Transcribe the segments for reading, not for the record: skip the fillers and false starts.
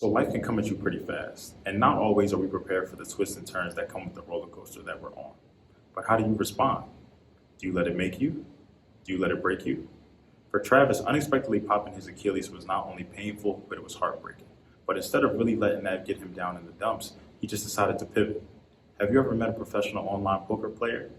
So life can come at you pretty fast, and not always are we prepared for the twists and turns that come with the roller coaster that we're on. But how do you respond? Do you let it make you? Do you let it break you? For Travis, unexpectedly popping his Achilles was not only painful, but it was heartbreaking. But instead of really letting that get him down in the dumps, he just decided to pivot. Have you ever met a professional online poker player?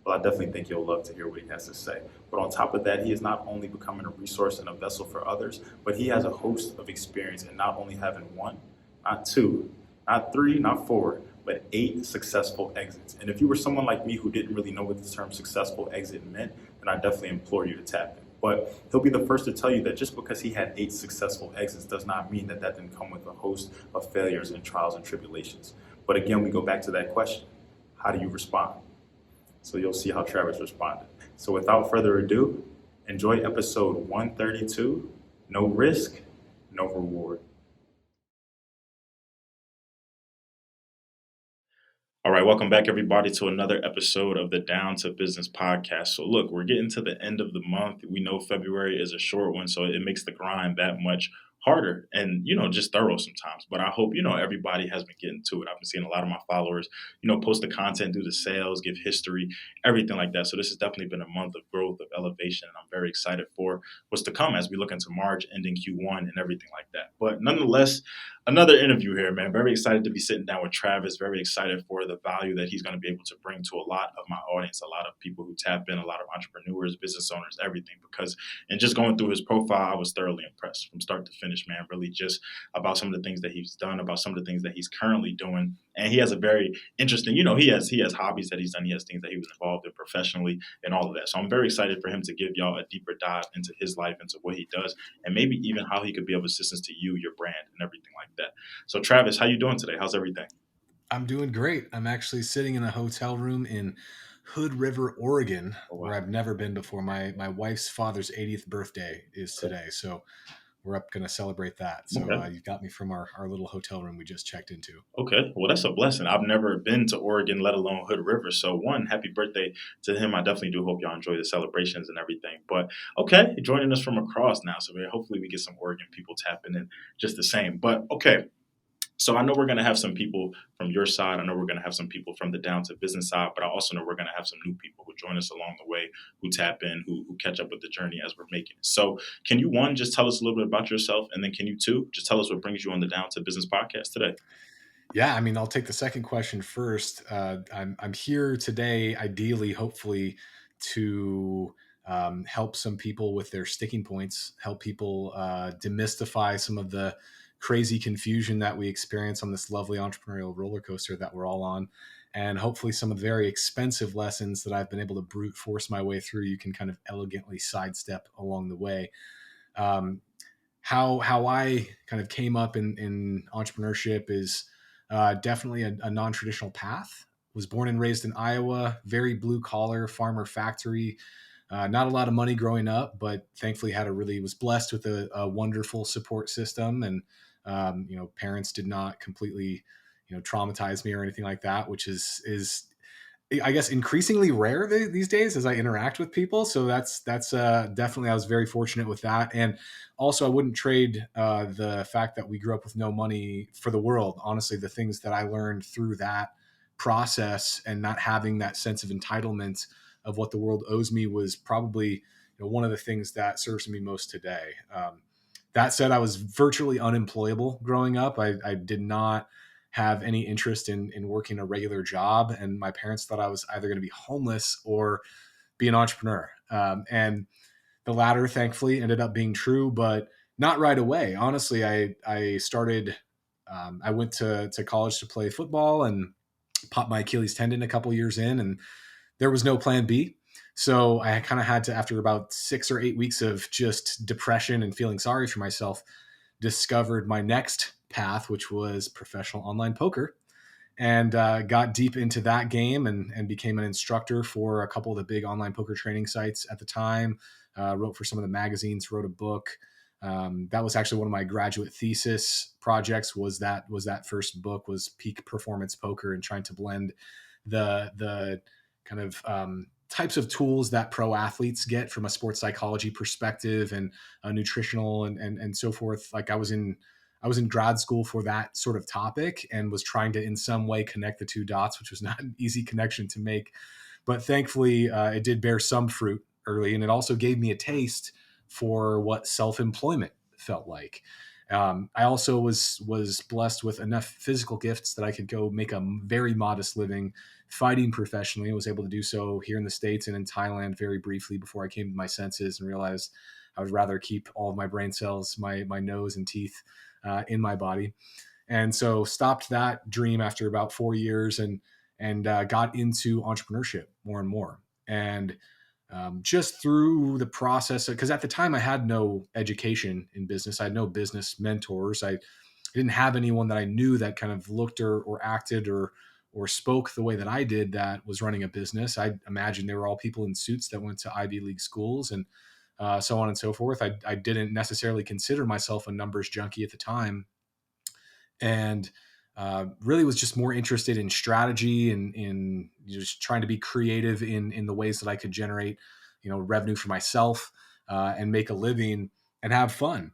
Well, I definitely think you'll love to hear what he has to say. But on top of that, he is not only becoming a resource and a vessel for others, but he has a host of experience in not only having one, not two, not three, not four, but eight successful exits. And if you were someone like me who didn't really know what the term successful exit meant, then I definitely implore you to tap in. But he'll be the first to tell you that just because he had eight successful exits does not mean that that didn't come with a host of failures and trials and tribulations. But again, we go back to that question: how do you respond? So you'll see how Travis responded. So without further ado, enjoy episode 132, No Risk, No Reward. All right, welcome back, everybody, to another episode of the Down to Business podcast. So, look, we're getting to the end of the month. We know February is a short one, so it makes the grind that much harder and, just thorough sometimes. But I hope, everybody has been getting to it. I've been seeing a lot of my followers, post the content, do the sales, give history, everything like that. So, this has definitely been a month of growth, of elevation, and I'm very excited for what's to come as we look into March, ending Q1, and everything like that. But nonetheless, another interview here, man. Very excited to be sitting down with Travis. Very excited for the value that he's going to be able to bring to a lot of my audience, a lot of people who tap in, a lot of entrepreneurs, business owners, everything. Because in just going through his profile, I was thoroughly impressed from start to finish, man. Really just about some of the things that he's done, about some of the things that he's currently doing. And he has a very interesting, he has hobbies that he's done. He has things that he was involved in professionally and all of that. So I'm very excited for him to give y'all a deeper dive into his life, into what he does, and maybe even how he could be of assistance to you, your brand, and everything like that. So, Travis, how you doing today? How's everything? I'm doing great. I'm actually sitting in a hotel room in Hood River, Oregon, Oh, where wow. I've never been before. My wife's father's 80th birthday is Okay. today, so we're up going to celebrate that. So Okay. you got me from our little hotel room we just checked into. Okay. Well, that's a blessing. I've never been to Oregon, let alone Hood River. So, one, happy birthday to him. I definitely do hope y'all enjoy the celebrations and everything. But okay, joining us from across now. So, hopefully, we get some Oregon people tapping in just the same. But okay, so I know we're going to have some people from your side. I know we're going to have some people from the down to business side, but I also know we're going to have some new people who join us along the way, who tap in, who catch up with the journey as we're making it. So can you, one, just tell us a little bit about yourself? And then can you, two, just tell us what brings you on the Down to Business podcast today? Yeah, I mean, I'll take the second question first. I'm here today, ideally, hopefully, to help some people with their sticking points, help people demystify some of the crazy confusion that we experience on this lovely entrepreneurial roller coaster that we're all on, and hopefully some of the very expensive lessons that I've been able to brute force my way through. You can kind of elegantly sidestep along the way. Um, how I kind of came up in entrepreneurship is definitely a non-traditional path. Was born and raised in Iowa, very blue collar farmer factory. Not a lot of money growing up, but thankfully was blessed with a wonderful support system, and parents did not completely traumatize me or anything like that, which is I guess increasingly rare these days as I interact with people. So that's definitely, I was very fortunate with that, and also I wouldn't trade the fact that we grew up with no money for the world. Honestly, the things that I learned through that process and not having that sense of entitlement of what the world owes me was probably one of the things that serves me most today. That said, I was virtually unemployable growing up. I did not have any interest in working a regular job. And my parents thought I was either going to be homeless or be an entrepreneur. And the latter, thankfully, ended up being true, but not right away. Honestly, I started, I went to college to play football and popped my Achilles tendon a couple years in, and there was no plan B. So I kind of had to, after about 6 or 8 weeks of just depression and feeling sorry for myself, discovered my next path, which was professional online poker, and got deep into that game and became an instructor for a couple of the big online poker training sites at the time. Wrote for some of the magazines, wrote a book. That was actually one of my graduate thesis projects. Was that first book was Peak Performance Poker, and trying to blend the kind of types of tools that pro athletes get from a sports psychology perspective and nutritional and so forth. Like I was in grad school for that sort of topic and was trying to in some way connect the two dots, which was not an easy connection to make. But thankfully, it did bear some fruit early, and it also gave me a taste for what self-employment felt like. I also was blessed with enough physical gifts that I could go make a very modest living fighting professionally. I was able to do so here in the States and in Thailand very briefly before I came to my senses and realized I would rather keep all of my brain cells, my nose and teeth in my body. And so stopped that dream after about 4 years and got into entrepreneurship more and more. And just through the process, because at the time I had no education in business, I had no business mentors. I didn't have anyone that I knew that kind of looked or acted or spoke the way that I did that was running a business. I imagine they were all people in suits that went to Ivy League schools and so on and so forth. I didn't necessarily consider myself a numbers junkie at the time, and really was just more interested in strategy and in just trying to be creative in the ways that I could generate, revenue for myself and make a living and have fun.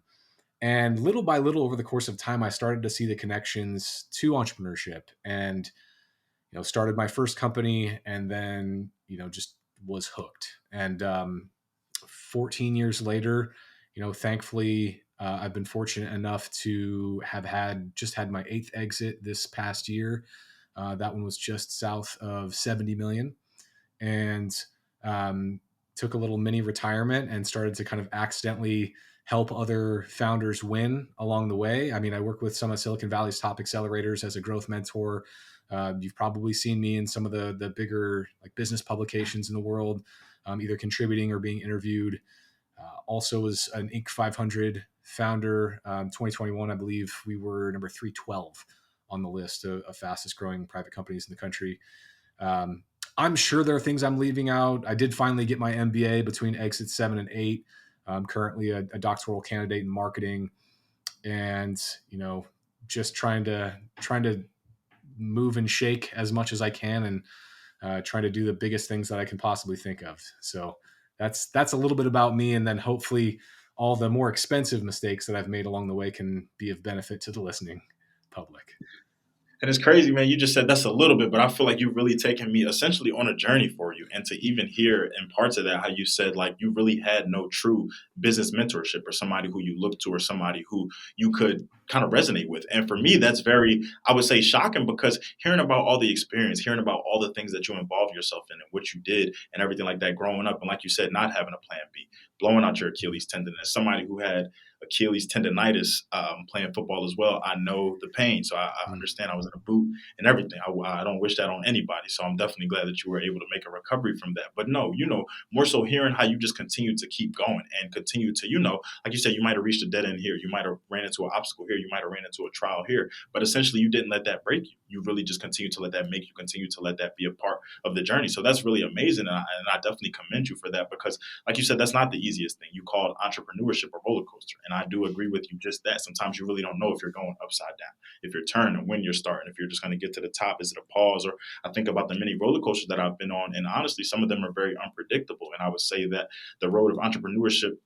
And little by little over the course of time, I started to see the connections to entrepreneurship and, started my first company and then, just was hooked. And 14 years later, thankfully, I've been fortunate enough to have had my eighth exit this past year. That one was just south of 70 million, and um, took a little mini retirement and started to kind of accidentally help other founders win along the way. I mean, I work with some of Silicon Valley's top accelerators as a growth mentor. You've probably seen me in some of the bigger like business publications in the world, either contributing or being interviewed. Also was an Inc. 500 founder. 2021, I believe we were number 312 on the list of fastest growing private companies in the country. Um, I'm sure there are things I'm leaving out. I did finally get my MBA between exit 7 and 8. I'm currently a doctoral candidate in marketing, and just trying to move and shake as much as I can, and trying to do the biggest things that I can possibly think of. So that's a little bit about me, and then hopefully all the more expensive mistakes that I've made along the way can be of benefit to the listening public. And it's crazy, man. You just said that's a little bit, but I feel like you've really taken me essentially on a journey for you. And to even hear in parts of that, how you said like you really had no true business mentorship or somebody who you looked to or somebody who you could kind of resonate with. And for me, that's very, I would say, shocking because hearing about all the experience, hearing about all the things that you involved yourself in and what you did and everything like that growing up. And like you said, not having a plan B, blowing out your Achilles tendon as somebody who had Achilles tendonitis playing football as well. I know the pain. So I understand I was in a boot and everything. I don't wish that on anybody. So I'm definitely glad that you were able to make a recovery from that. But no, more so hearing how you just continue to keep going and continue to, like you said, you might have reached a dead end here. You might have ran into an obstacle here. You might have ran into a trial here. But essentially, you didn't let that break you. You really just continue to let that make you, continue to let that be a part of the journey. So that's really amazing. And I definitely commend you for that because, like you said, that's not the easiest thing. You called entrepreneurship a roller coaster. And I do agree with you just that. Sometimes you really don't know if you're going upside down, if you're turning, when you're starting, if you're just going to get to the top. Is it a pause? Or I think about the many roller coasters that I've been on. And honestly, some of them are very unpredictable. And I would say that the road of entrepreneurship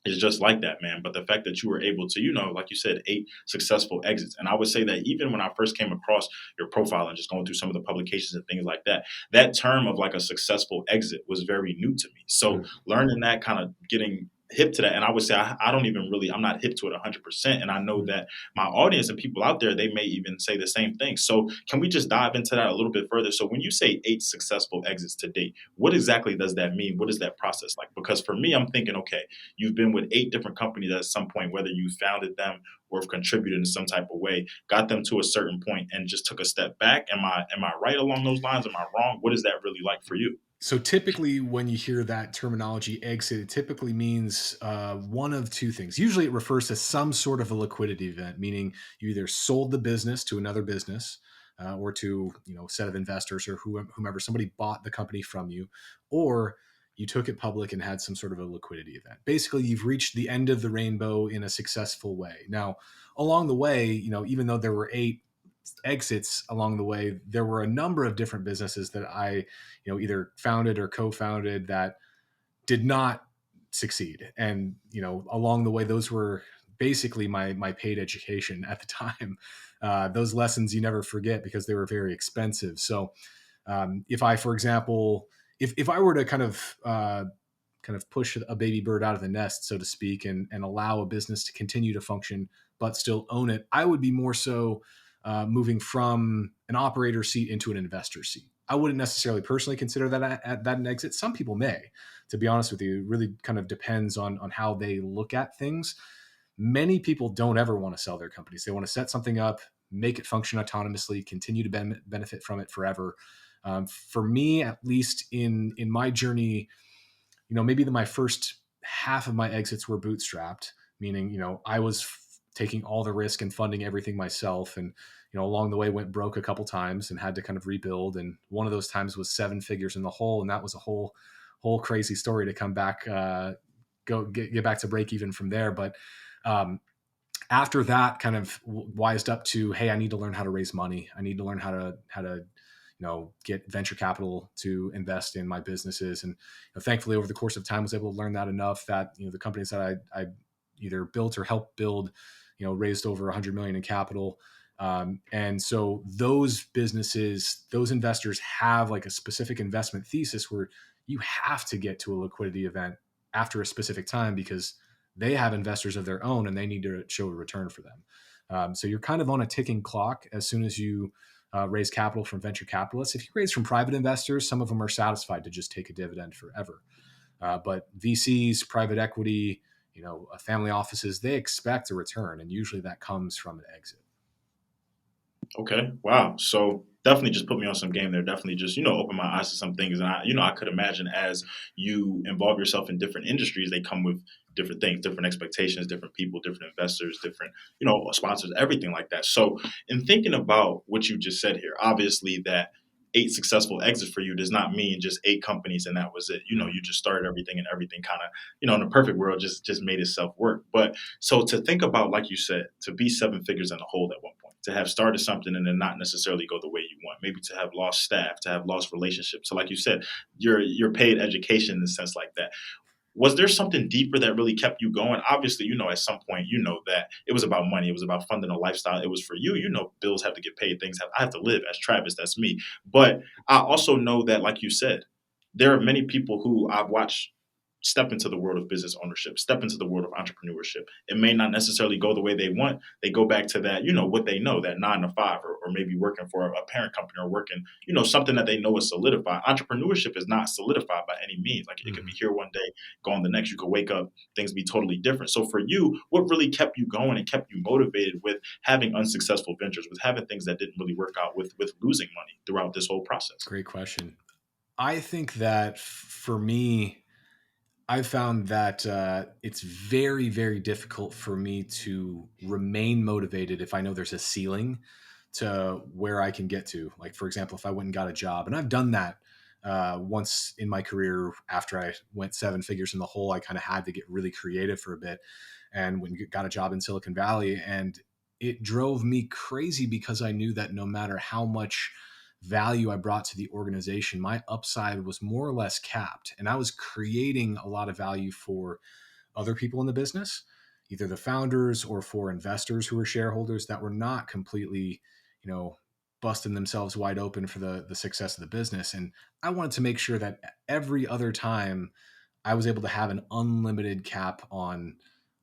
is just like that, man. But the fact that you were able to, like you said, 8 successful exits. And I would say that even when I first came across your profile and just going through some of the publications and things like that, that term of like a successful exit was very new to me. So learning that, kind of getting hip to that. And I would say I don't even really, I'm not hip to it 100%. And I know that my audience and people out there, they may even say the same thing. So can we just dive into that a little bit further? So when you say 8 successful exits to date, what exactly does that mean? What is that process like? Because for me, I'm thinking, okay, you've been with 8 different companies at some point, whether you founded them or have contributed in some type of way, got them to a certain point and just took a step back. Am I right along those lines? Am I wrong? What is that really like for you? So typically, when you hear that terminology exit, it typically means one of two things. Usually, it refers to some sort of a liquidity event, meaning you either sold the business to another business or to a set of investors or whomever. Somebody bought the company from you, or you took it public and had some sort of a liquidity event. Basically, you've reached the end of the rainbow in a successful way. Now, along the way, even though there were 8 exits along the way, there were a number of different businesses that I, either founded or co-founded that did not succeed. And, along the way, those were basically my paid education at the time. Those lessons you never forget because they were very expensive. So if I, for example, if I were to kind of push a baby bird out of the nest, so to speak, and allow a business to continue to function but still own it, I would be more so moving from an operator seat into an investor seat. I wouldn't necessarily personally consider that an exit. Some people may, to be honest with you. It really kind of depends on how they look at things. Many people don't ever want to sell their companies. They want to set something up, make it function autonomously, continue to benefit from it forever. For me, at least in my journey, maybe my first half of my exits were bootstrapped, meaning, I was taking all the risk and funding everything myself. And, along the way went broke a couple times and had to kind of rebuild. And one of those times was 7 figures in the hole. And that was a whole crazy story to come back, get back to break even from there. But, after that, kind of wised up to, hey, I need to learn how to raise money. I need to learn how to get venture capital to invest in my businesses. And thankfully, over the course of time, was able to learn that enough that the companies that I either built or helped build, raised over 100 million in capital. And so those businesses, those investors have like a specific investment thesis where you have to get to a liquidity event after a specific time because they have investors of their own and they need to show a return for them. So you're kind of on a ticking clock as soon as you raise capital from venture capitalists. If you raise from private investors, some of them are satisfied to just take a dividend forever. But VCs, private equity, family offices, they expect a return, and usually that comes from an exit. Okay. Wow. So definitely just put me on some game there. Definitely just, open my eyes to some things. And I could imagine as you involve yourself in different industries, they come with different things, different expectations, different people, different investors, different, sponsors, everything like that. So in thinking about what you just said here, obviously that 8 successful exits for you does not mean just 8 companies and that was it. Mm. You just started everything and everything kind of, in a perfect world, just made itself work. But so to think about, like you said, to be 7 figures in the hole at one point, to have started something and then not necessarily go the way you want, maybe to have lost staff, to have lost relationships. So like you said, your paid education in a sense like that. Was there something deeper that really kept you going? Obviously, at some point, that it was about money. It was about funding a lifestyle. It was for you. Bills have to get paid. I have to live. As Travis, that's me. But I also know that, like you said, there are many people who I've watched step into the world of business ownership, step into the world of entrepreneurship. It may not necessarily go the way they want. They go back to that, what they know, that 9 to 5, or maybe working for a parent company or working, something that they know is solidified. Entrepreneurship is not solidified by any means. Like it could be Mhm. here one day, gone the next. You could wake up, things be totally different. So for you, what really kept you going and kept you motivated with having unsuccessful ventures, with having things that didn't really work out, with losing money throughout this whole process? Great question. I think that for me, I've found that it's very, very difficult for me to remain motivated if I know there's a ceiling to where I can get to. Like, for example, if I went and got a job, and I've done that once in my career after I went 7 figures in the hole, I kind of had to get really creative for a bit and when got a job in Silicon Valley. And it drove me crazy because I knew that no matter how much value I brought to the organization, my upside was more or less capped. And I was creating a lot of value for other people in the business, either the founders or for investors who were shareholders that were not completely, you know, busting themselves wide open for the success of the business. And I wanted to make sure that every other time I was able to have an unlimited cap on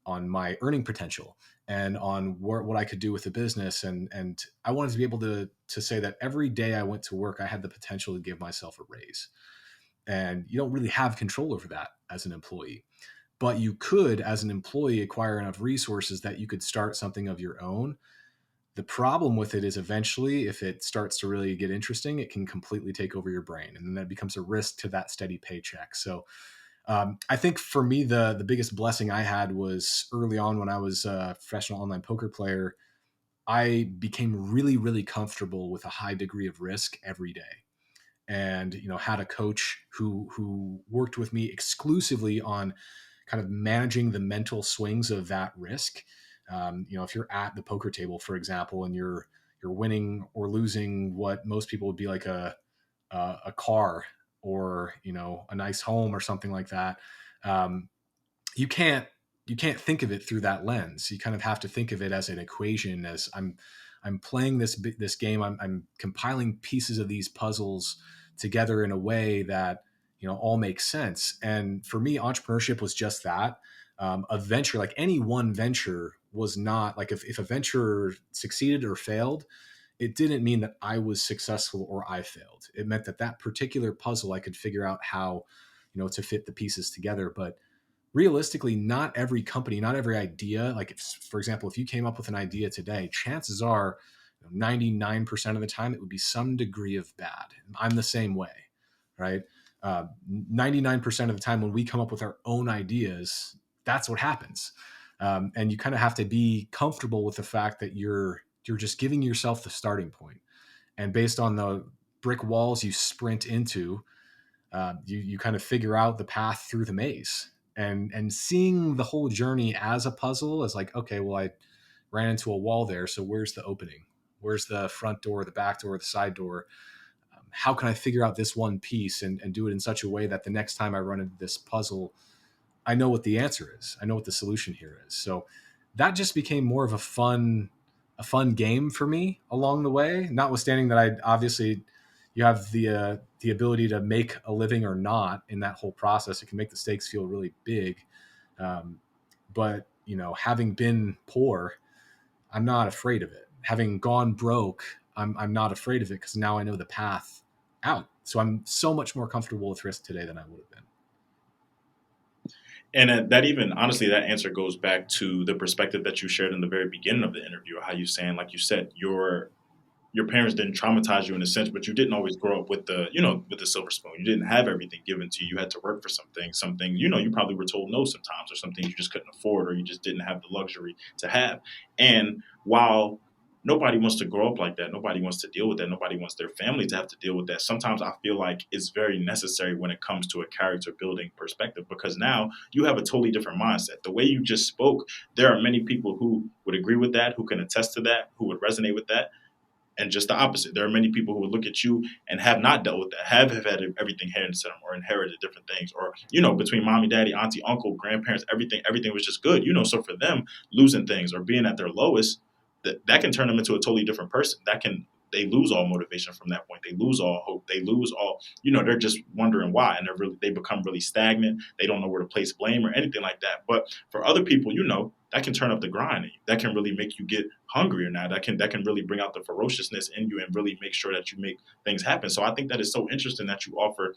my earning potential and on what I could do with the business. And I wanted to be able to say that every day I went to work, I had the potential to give myself a raise. And you don't really have control over that as an employee, but you could, as an employee, acquire enough resources that you could start something of your own. The problem with it is eventually, if it starts to really get interesting, it can completely take over your brain. And then that becomes a risk to that steady paycheck. So I think for me, the biggest blessing I had was early on when I was a professional online poker player. I became really, really comfortable with a high degree of risk every day, and had a coach who worked with me exclusively on kind of managing the mental swings of that risk. If you're at the poker table, for example, and you're winning or losing what most people would be like a car or a nice home or something like that. Um, you can't you can't think of it through that lens. You kind of have to think of it as an equation. As I'm playing this game. I'm compiling pieces of these puzzles together in a way that all makes sense. And for me, entrepreneurship was just that. A venture, like any one venture, was not like if a venture succeeded or failed, it didn't mean that I was successful or I failed. It meant that that particular puzzle I could figure out how to fit the pieces together. But realistically, not every company, not every idea, like if, for example, if you came up with an idea today, chances are 99% of the time it would be some degree of bad. I'm the same way, right? 99% of the time when we come up with our own ideas, that's what happens. And you kind of have to be comfortable with the fact that you're just giving yourself the starting point. And based on the brick walls you sprint into, you kind of figure out the path through the maze, and seeing the whole journey as a puzzle is like, okay, well, I ran into a wall there. So where's the opening? Where's the front door, the back door, the side door? How can I figure out this one piece and do it in such a way that the next time I run into this puzzle, I know what the answer is. I know what the solution here is. So that just became more of a fun game for me along the way, notwithstanding that I obviously you have the ability to make a living or not in that whole process. It can make the stakes feel really big. But having been poor, I'm not afraid of it. Having gone broke, I'm not afraid of it because now I know the path out. So I'm so much more comfortable with risk today than I would have been. And that even honestly, that answer goes back to the perspective that you shared in the very beginning of the interview. How you saying, like you said, your parents didn't traumatize you in a sense, but you didn't always grow up with the silver spoon. You didn't have everything given to you. You had to work for something. Something you probably were told no sometimes, or something you just couldn't afford, or you just didn't have the luxury to have. And while nobody wants to grow up like that, nobody wants to deal with that, nobody wants their family to have to deal with that. Sometimes I feel like it's very necessary when it comes to a character building perspective, because now you have a totally different mindset. The way you just spoke, there are many people who would agree with that, who can attest to that, who would resonate with that. And just the opposite. There are many people who would look at you and have not dealt with that, have had everything handed to them, or inherited different things, or, between mommy, daddy, auntie, uncle, grandparents, everything was just good, So for them, losing things or being at their lowest, that can turn them into a totally different person. They lose all motivation from that point. They lose all hope. They lose all, they're just wondering why. And they become really stagnant. They don't know where to place blame or anything like that. But for other people, that can turn up the grind in you. That can really make you get hungrier now. That can really bring out the ferociousness in you and really make sure that you make things happen. So I think that is so interesting that you offer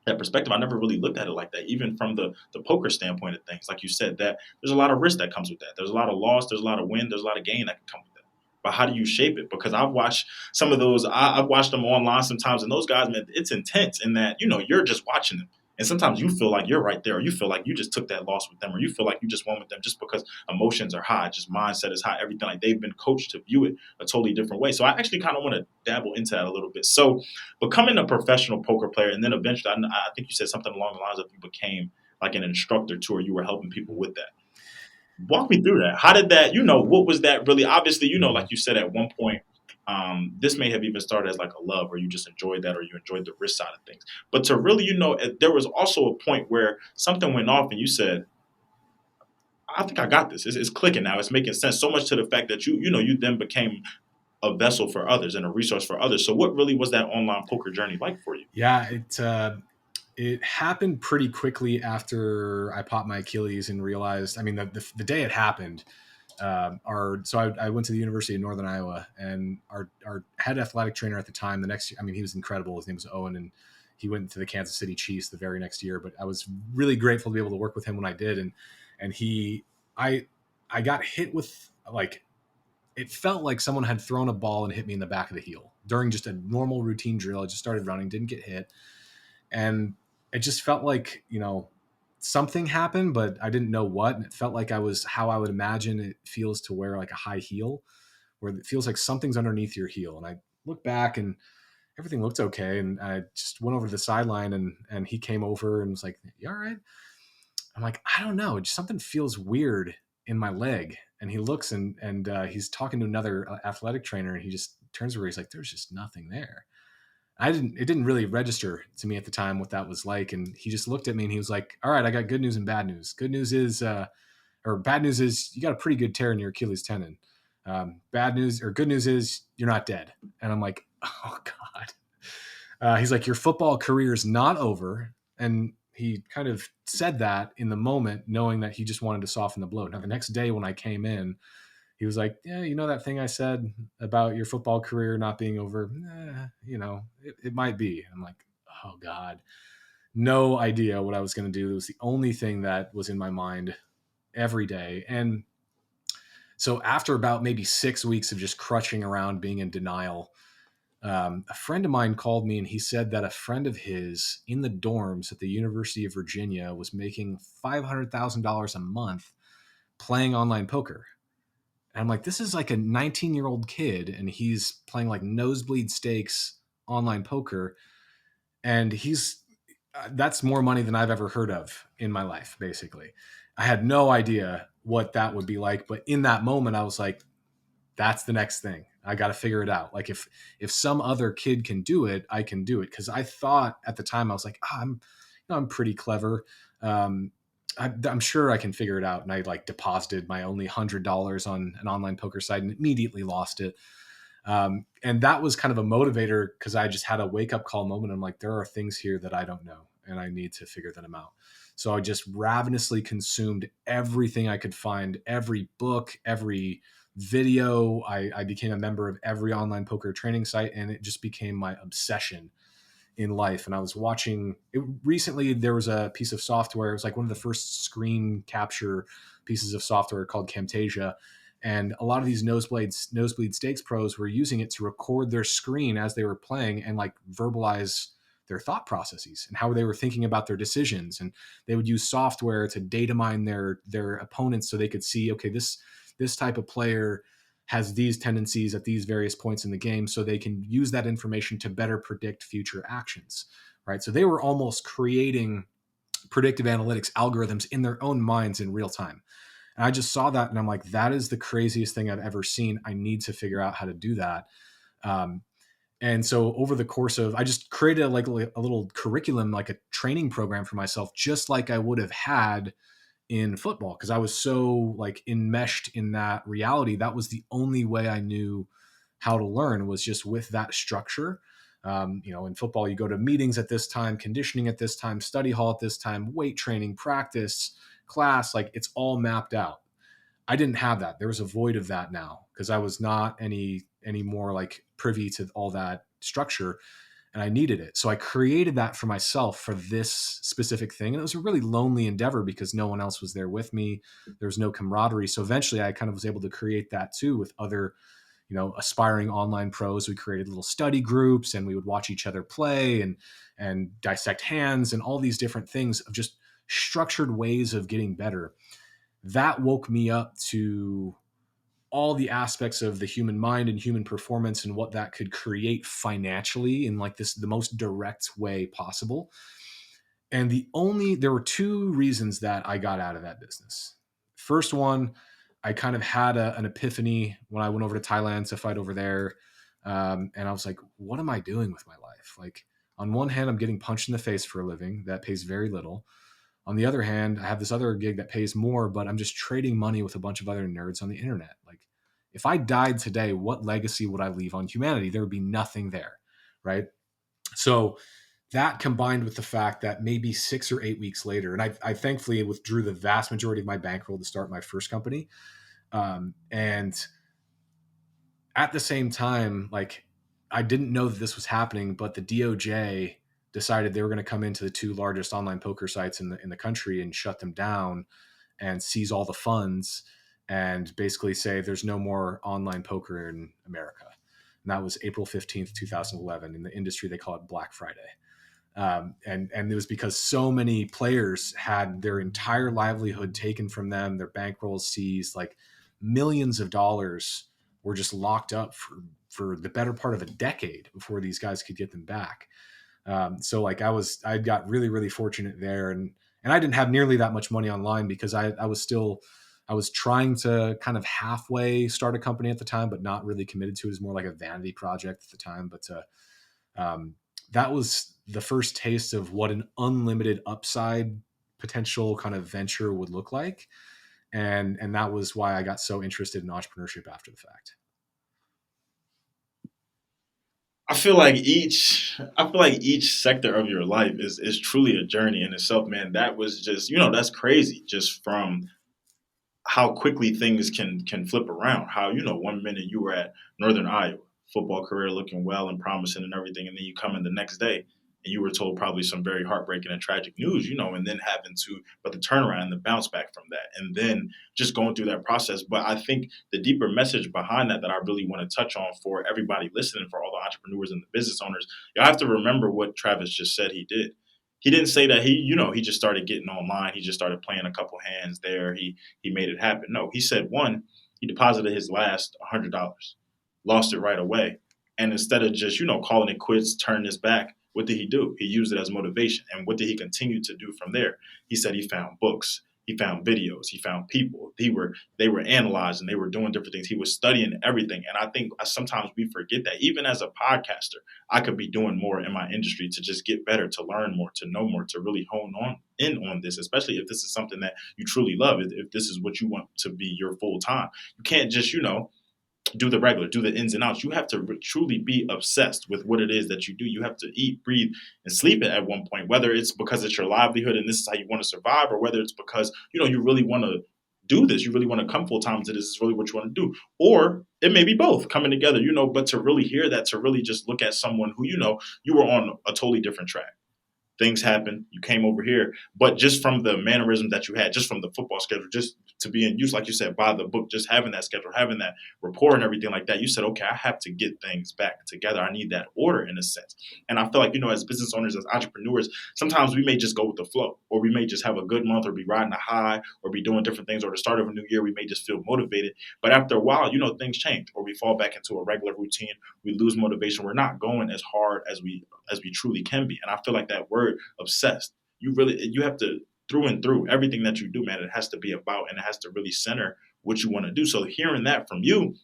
that perspective. I never really looked at it like that, even from the poker standpoint of things. Like you said, that there's a lot of risk that comes with that. There's a lot of loss, there's a lot of win, there's a lot of gain that can come with that. But how do you shape it? Because I've watched some of those, I've watched them online sometimes, and those guys, man, it's intense in that, you're just watching them. And sometimes you feel like you're right there, or you feel like you just took that loss with them, or you feel like you just won with them just because emotions are high, just mindset is high, everything. Like they've been coached to view it a totally different way. So I actually kind of want to dabble into that a little bit. So becoming a professional poker player, and then eventually, I think you said something along the lines of you became like an instructor too, or you were helping people with that. Walk me through that. How did that, what was that really? Obviously, like you said at one point, this may have even started as like a love, or you just enjoyed that, or you enjoyed the risk side of things. But to really, there was also a point where something went off and you said, I think I got this. It's clicking now. It's making sense, so much to the fact that you then became a vessel for others and a resource for others. So what really was that online poker journey like for you? Yeah, it happened pretty quickly after I popped my Achilles and realized. I mean, the day it happened, I went to the University of Northern Iowa, and our head athletic trainer at the time, the next year, I mean, he was incredible. His name was Owen, and he went to the Kansas City Chiefs the very next year. But I was really grateful to be able to work with him when I did, and I got hit with, like, it felt like someone had thrown a ball and hit me in the back of the heel during just a normal routine drill. I just started running, didn't get hit, and it just felt like something happened, but I didn't know what. And it felt like I was how I would imagine it feels to wear like a high heel, where it feels like something's underneath your heel. And I look back and everything looked okay. And I just went over to the sideline, and he came over and was like, "You all right?" I'm like, "I don't know. Just something feels weird in my leg." And he looks, and he's talking to another athletic trainer, and he just turns over. He's like, "There's just nothing there." It didn't really register to me at the time what that was like. And he just looked at me and he was like, "All right, I got good news and bad news. Good news is or bad news is you got a pretty good tear in your Achilles tendon. Bad news or good news is you're not dead. And I'm like, oh God. He's like, your football career is not over. And he kind of said that in the moment, knowing that he just wanted to soften the blow. Now, the next day when I came in, he was like, yeah, you know that thing I said about your football career not being over? It might be. I'm like, oh God, no idea what I was going to do. It was the only thing that was in my mind every day. And so after about maybe 6 weeks of just crutching around, being in denial, a friend of mine called me and he said that a friend of his in the dorms at the University of Virginia was making $500,000 a month playing online poker. And I'm like, this is like a 19-year-old kid and he's playing like nosebleed stakes online poker. And that's more money than I've ever heard of in my life, basically. I had no idea what that would be like. But in that moment, I was like, that's the next thing. I got to figure it out. Like if some other kid can do it, I can do it. Cause I thought at the time I was like, I'm pretty clever. I'm sure I can figure it out. And I like deposited my only $100 on an online poker site and immediately lost it. And that was kind of a motivator because I just had a wake up call moment. I'm like, there are things here that I don't know and I need to figure them out. So I just ravenously consumed everything I could find, every book, every video. I became a member of every online poker training site and it just became my obsession in life. And I was watching it recently. There was a piece of software. It was like one of the first screen capture pieces of software called Camtasia. And a lot of these nosebleed stakes pros were using it to record their screen as they were playing and like verbalize their thought processes and how they were thinking about their decisions. And they would use software to data mine their opponents so they could see, okay, this type of player has these tendencies at these various points in the game, so they can use that information to better predict future actions, right? So they were almost creating predictive analytics algorithms in their own minds in real time. And I just saw that and I'm like, that is the craziest thing I've ever seen. I need to figure out how to do that. And so over the course of, I just created a little curriculum, like a training program for myself, just like I would have had in football. Cause I was so like enmeshed in that reality. That was the only way I knew how to learn, was just with that structure. In football, you go to meetings at this time, conditioning at this time, study hall at this time, weight training, practice, class, like it's all mapped out. I didn't have that. There was a void of that now because I was not any more like privy to all that structure and I needed it. So I created that for myself for this specific thing. And it was a really lonely endeavor because no one else was there with me. There was no camaraderie. So eventually I kind of was able to create that too with other, aspiring online pros. We created little study groups and we would watch each other play and dissect hands and all these different things of just structured ways of getting better. That woke me up to all the aspects of the human mind and human performance and what that could create financially in like the most direct way possible. And there were two reasons that I got out of that business. First one, I kind of had an epiphany when I went over to Thailand to fight over there. And I was like, what am I doing with my life? Like on one hand, I'm getting punched in the face for a living that pays very little. On the other hand, I have this other gig that pays more, but I'm just trading money with a bunch of other nerds on the internet. Like if I died today, what legacy would I leave on humanity? There would be nothing there, right? So that combined with the fact that maybe 6 or 8 weeks later, and I thankfully withdrew the vast majority of my bankroll to start my first company. And at the same time, like I didn't know that this was happening, but the DOJ decided they were going to come into the two largest online poker sites in the country and shut them down and seize all the funds and basically say there's no more online poker in America. And that was April 15th, 2011. In the industry, they call it Black Friday. And it was because so many players had their entire livelihood taken from them, their bankrolls seized, like millions of dollars were just locked up for the better part of a decade before these guys could get them back. So like I got really, really fortunate there. And I didn't have nearly that much money online because I was trying to kind of halfway start a company at the time, but not really committed to it. It was more like a vanity project at the time. But that was the first taste of what an unlimited upside potential kind of venture would look like. And that was why I got so interested in entrepreneurship after the fact. I feel like each sector of your life is truly a journey in itself, man. That was just, that's crazy. Just from how quickly things can flip around. How, one minute you were at Northern Iowa, football career looking well and promising and everything, and then you come in the next day and you were told probably some very heartbreaking and tragic news, and then having to, but the turnaround and the bounce back from that, and then just going through that process. But I think the deeper message behind that I really want to touch on for everybody listening, for all the entrepreneurs and the business owners, you have to remember what Travis just said he did. He didn't say that he just started getting online. He just started playing a couple hands there. He made it happen. No, he said one, he deposited his last $100, lost it right away, and instead of just calling it quits, turning his back, what did he do? He used it as motivation, and what did he continue to do from there? He said he found books, he found videos, he found people. They were analyzing, they were doing different things. He was studying everything, and I think sometimes we forget that even as a podcaster, I could be doing more in my industry to just get better, to learn more, to know more, to really hone on this, especially if this is something that you truly love, if this is what you want to be your full time. You can't just, do the regular, do the ins and outs. You have to truly be obsessed with what it is that you do. You have to eat, breathe, and sleep it at one point, whether it's because it's your livelihood and this is how you want to survive, or whether it's because, you really want to do this. You really want to come full time to this. Is really what you want to do. Or it may be both coming together, but to really hear that, to really just look at someone who, you were on a totally different track. Things happen. You came over here, but just from the mannerism that you had, just from the football schedule, just to be in use, like you said, by the book, just having that schedule, having that rapport and everything like that, you said, okay, I have to get things back together. I need that order in a sense. And I feel like, as business owners, as entrepreneurs, sometimes we may just go with the flow, or we may just have a good month, or be riding a high, or be doing different things, or the start of a new year, we may just feel motivated. But after a while, things change, or we fall back into a regular routine. We lose motivation. We're not going as hard as we truly can be. And I feel like that word obsessed, you have to, through and through, everything that you do, man, it has to be about, and it has to really center what you want to do. So hearing that from you,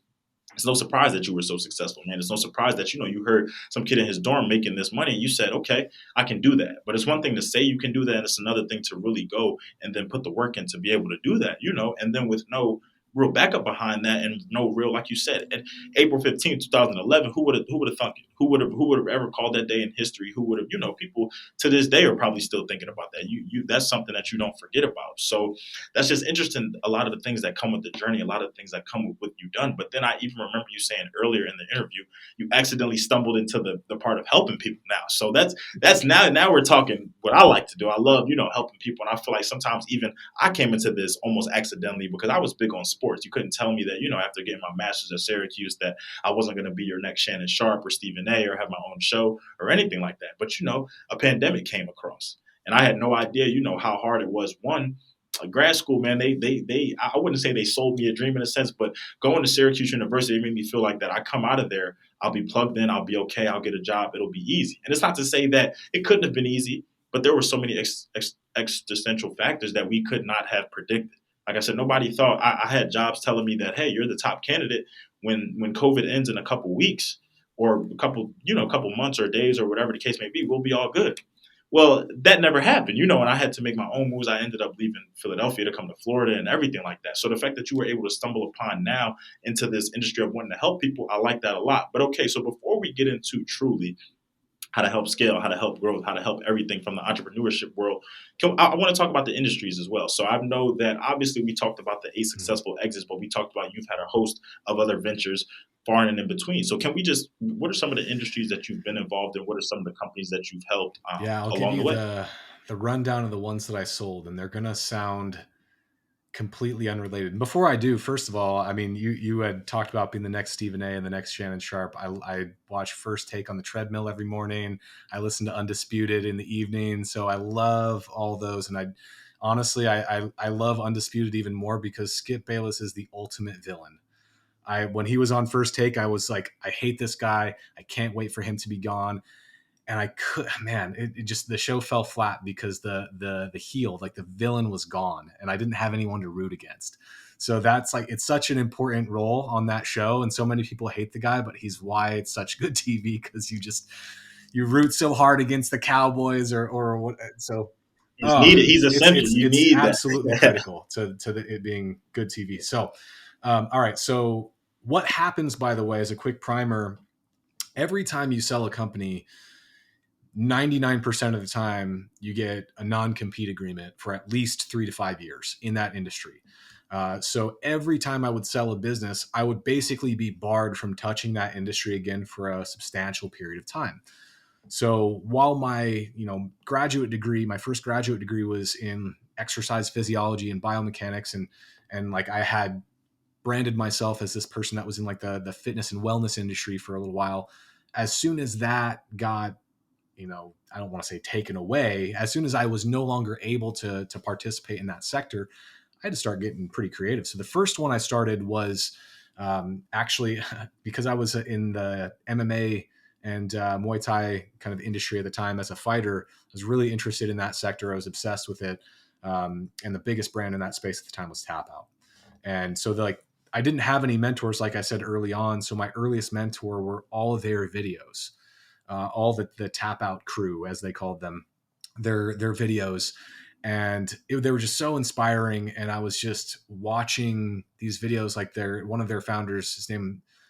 it's no surprise that you were so successful, man. It's no surprise that, you heard some kid in his dorm making this money and you said, okay, I can do that. But it's one thing to say you can do that, and it's another thing to really go and then put the work in to be able to do that, and then with no real backup behind that, and no real, like you said, and April 15th, 2011, who would have thunk it? Who would have ever called that day in history? Who would have, people to this day are probably still thinking about that. That's something that you don't forget about. So that's just interesting. A lot of the things that come with the journey, a lot of the things that come with what you've done. But then I even remember you saying earlier in the interview, you accidentally stumbled into the part of helping people now. So that's now we're talking what I like to do. I love, helping people. And I feel like sometimes even I came into this almost accidentally, because I was big on sports. You couldn't tell me that, after getting my master's at Syracuse, that I wasn't going to be your next Shannon Sharp or Stephen A. or have my own show or anything like that. But, a pandemic came across, and I had no idea, how hard it was. One, grad school, man, I wouldn't say they sold me a dream in a sense, but going to Syracuse University, it made me feel like that I come out of there, I'll be plugged in, I'll be okay, I'll get a job, it'll be easy. And it's not to say that it couldn't have been easy, but there were so many existential factors that we could not have predicted. Like I said, nobody thought. I had jobs telling me that, hey, you're the top candidate when COVID ends in a couple weeks, or a couple months or days or whatever the case may be, we'll be all good. Well, that never happened, and I had to make my own moves. I ended up leaving Philadelphia to come to Florida and everything like that. So the fact that you were able to stumble upon now into this industry of wanting to help people, I like that a lot. But okay, so before we get into truly how to help scale, how to help growth, how to help everything from the entrepreneurship world, I want to talk about the industries as well. So I know that obviously we talked about the 8 successful exits, but we talked about you've had a host of other ventures far and in between. So what are some of the industries that you've been involved in? What are some of the companies that you've helped Yeah, I'll give along the you way? the rundown of the ones that I sold, and they're gonna sound completely unrelated. And before I do, first of all, I mean, you had talked about being the next Stephen A. and the next Shannon Sharp. I watch First Take on the treadmill every morning. I listen to Undisputed in the evening. So I love all those. And I love Undisputed even more because Skip Bayless is the ultimate villain. When he was on First Take, I was like, I hate this guy. I can't wait for him to be gone. And I could, man, it just, the show fell flat because the heel, like the villain, was gone, and I didn't have anyone to root against. So that's like, it's such an important role on that show, and so many people hate the guy, but he's why it's such good TV, because you root so hard against the Cowboys or what. So He's Oh, needed. He's essential. You it's need absolutely that. critical it being good TV. So, all right. So what happens, by the way, as a quick primer, every time you sell a company, 99% of the time you get a non-compete agreement for at least 3 to 5 years in that industry. So every time I would sell a business, I would basically be barred from touching that industry again for a substantial period of time. So while my, graduate degree, my first graduate degree was in exercise physiology and biomechanics, and like I had branded myself as this person that was in like the fitness and wellness industry for a little while. As soon as that got, I don't want to say taken away, as soon as I was no longer able to participate in that sector, I had to start getting pretty creative. So the first one I started was actually because I was in the MMA and Muay Thai kind of industry at the time as a fighter. I was really interested in that sector. I was obsessed with it. And the biggest brand in that space at the time was Tap Out. And so I didn't have any mentors, like I said early on. So my earliest mentor were all their videos, all the Tap Out crew, as they called them, their videos. And they were just so inspiring. And I was just watching these videos, like one of their founders,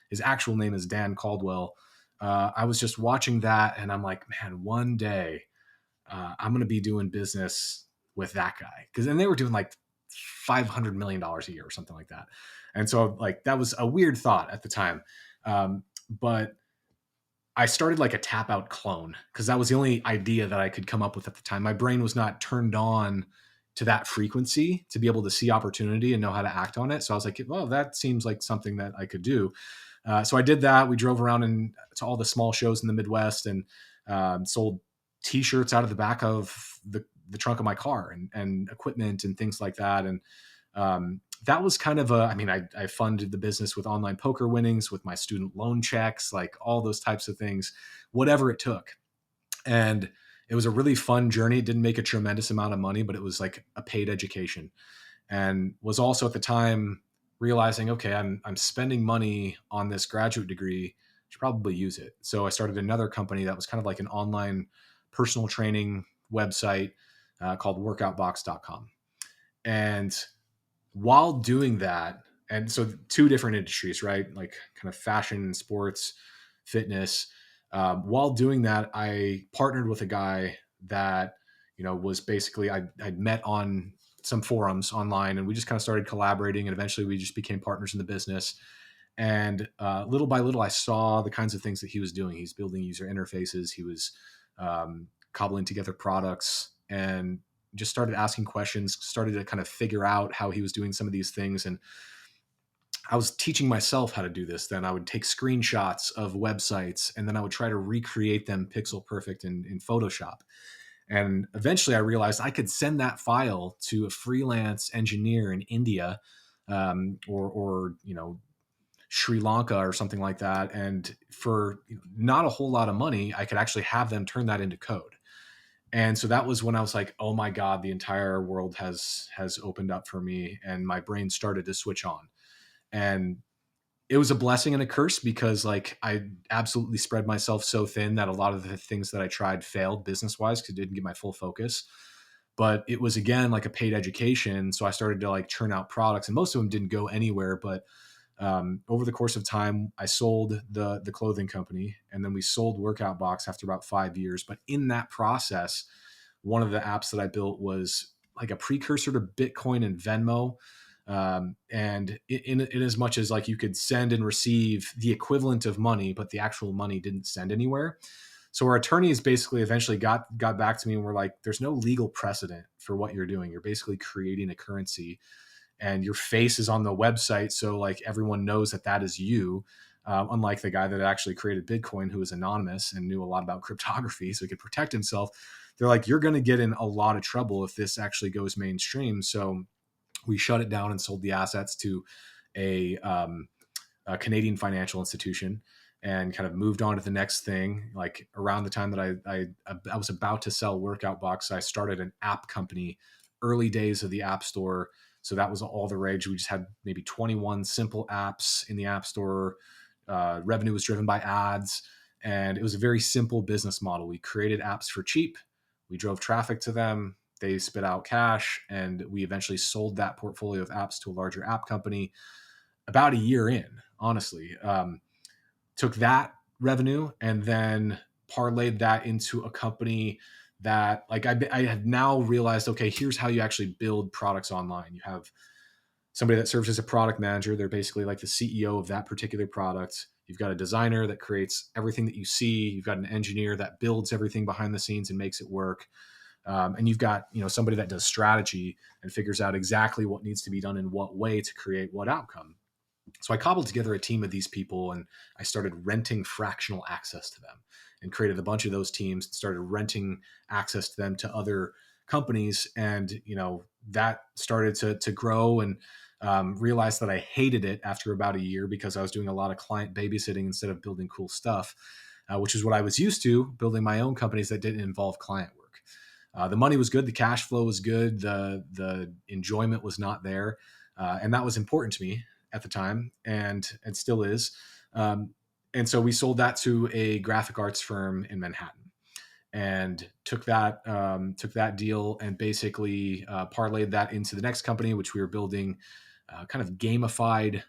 his actual name is Dan Caldwell. I was just watching that and I'm like, man, one day I'm going to be doing business with that guy. Then they were doing like $500 million a year or something like that. And so like, that was a weird thought at the time. But I started like a Tap Out clone because that was the only idea that I could come up with at the time. My brain was not turned on to that frequency to be able to see opportunity and know how to act on it. So I was like, well, that seems like something that I could do. So I did that. We drove around to all the small shows in the Midwest and sold T-shirts out of the back of the trunk of my car and equipment and things like that. And that was kind of I funded the business with online poker winnings, with my student loan checks, like all those types of things, whatever it took. And it was a really fun journey. It didn't make a tremendous amount of money, but it was like a paid education, and was also at the time realizing, okay, I'm spending money on this graduate degree. I should probably use it. So I started another company that was kind of like an online personal training website called workoutbox.com. And while doing that, and so two different industries, right? Like kind of fashion, sports, fitness. While doing that, I partnered with a guy that, was basically, I'd met on some forums online and we just kind of started collaborating, and eventually we just became partners in the business. And little by little, I saw the kinds of things that he was doing. He's building user interfaces. He was cobbling together products, and just started asking questions, started to kind of figure out how he was doing some of these things. And I was teaching myself how to do this. Then I would take screenshots of websites and then I would try to recreate them pixel perfect in Photoshop. And eventually I realized I could send that file to a freelance engineer in India or Sri Lanka or something like that. And for not a whole lot of money, I could actually have them turn that into code. And so that was when I was like, oh my God, the entire world has opened up for me, and my brain started to switch on. And it was a blessing and a curse because like I absolutely spread myself so thin that a lot of the things that I tried failed business wise because it didn't get my full focus. But it was again like a paid education. So I started to like churn out products, and most of them didn't go anywhere. But over the course of time, I sold the clothing company, and then we sold Workout Box after about 5 years. But in that process, one of the apps that I built was like a precursor to Bitcoin and Venmo. And in as much as like you could send and receive the equivalent of money, but the actual money didn't send anywhere. So our attorneys basically eventually got back to me and were like, there's no legal precedent for what you're doing. You're basically creating a currency and your face is on the website. So like everyone knows that is you. Unlike the guy that actually created Bitcoin, who was anonymous and knew a lot about cryptography, so he could protect himself. They're like, you're going to get in a lot of trouble if this actually goes mainstream. So we shut it down and sold the assets to a Canadian financial institution and kind of moved on to the next thing. Like around the time that I was about to sell Workout Box, I started an app company, early days of the App Store. So that was all the rage. We just had maybe 21 simple apps in the App Store. Revenue was driven by ads, and it was a very simple business model. We created apps for cheap. We drove traffic to them. They spit out cash, and we eventually sold that portfolio of apps to a larger app company about a year in, honestly. Took that revenue and then parlayed that into a company that, like, I had now realized, okay, here's how you actually build products online. You have somebody that serves as a product manager. They're basically like the CEO of that particular product. You've got a designer that creates everything that you see. You've got an engineer that builds everything behind the scenes and makes it work. And you've got, somebody that does strategy and figures out exactly what needs to be done in what way to create what outcome. So I cobbled together a team of these people, and I started renting fractional access to them and created a bunch of those teams and started renting access to them to other companies. And, that started to grow, and realized that I hated it after about a year because I was doing a lot of client babysitting instead of building cool stuff, which is what I was used to, building my own companies that didn't involve client work. The money was good. The cash flow was good. The enjoyment was not there. And that was important to me at the time, and still is. And so we sold that to a graphic arts firm in Manhattan, and took that deal and basically parlayed that into the next company, which we were building kind of gamified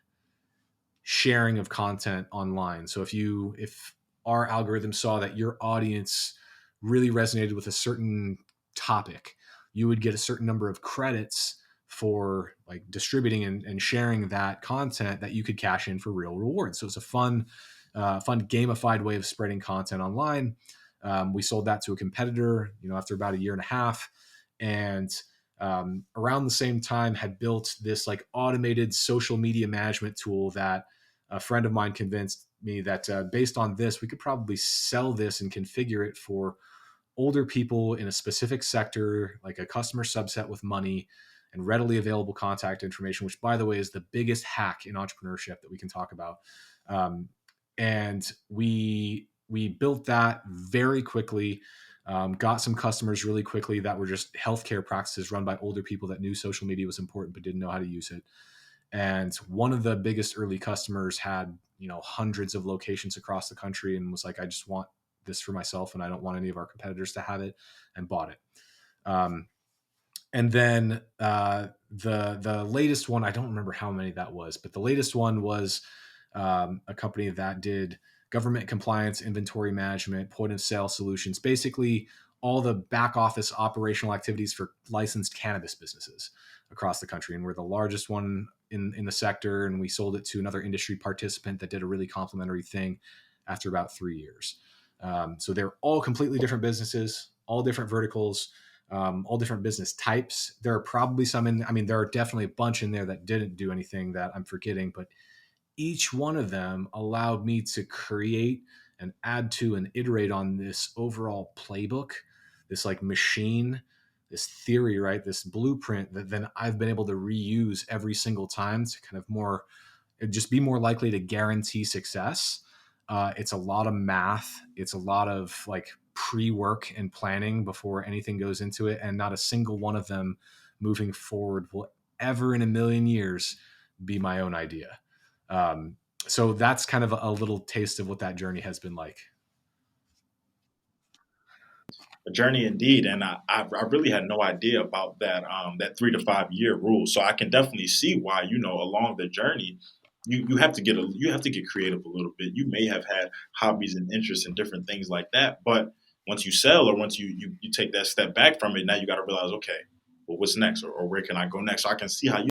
sharing of content online. So if our algorithm saw that your audience really resonated with a certain topic, you would get a certain number of credits for like distributing and sharing that content that you could cash in for real rewards. So it's a fun gamified way of spreading content online. We sold that to a competitor, after about a year and a half, and around the same time had built this like automated social media management tool that a friend of mine convinced me that based on this, we could probably sell this and configure it for older people in a specific sector, like a customer subset with money and readily available contact information, which, by the way, is the biggest hack in entrepreneurship that we can talk about. And we built that very quickly, got some customers really quickly that were just healthcare practices run by older people that knew social media was important but didn't know how to use it. And one of the biggest early customers had, hundreds of locations across the country, and was like, I just want this for myself, and I don't want any of our competitors to have it, and bought it. And then the latest one, I don't remember how many that was, but the latest one was a company that did government compliance, inventory management, point of sale solutions, basically all the back office operational activities for licensed cannabis businesses across the country. And we're the largest one in the sector. And we sold it to another industry participant that did a really complementary thing after about 3 years. So they're all completely different businesses, all different verticals, all different business types. There are probably there are definitely a bunch in there that didn't do anything that I'm forgetting, but each one of them allowed me to create and add to and iterate on this overall playbook, this like machine, this theory, right? This blueprint that then I've been able to reuse every single time to kind of just be more likely to guarantee success. It's a lot of math. It's a lot of like pre-work and planning before anything goes into it. And not a single one of them moving forward will ever in a million years be my own idea. So that's kind of a little taste of what that journey has been like. A journey indeed, and I really had no idea about that 3 to 5 year rule. So I can definitely see why along the journey you have to get creative a little bit. You may have had hobbies and interests and different things like that, but once you sell or once you take that step back from it, now you got to realize, okay, well, what's next, or where can I go next? So I can see how you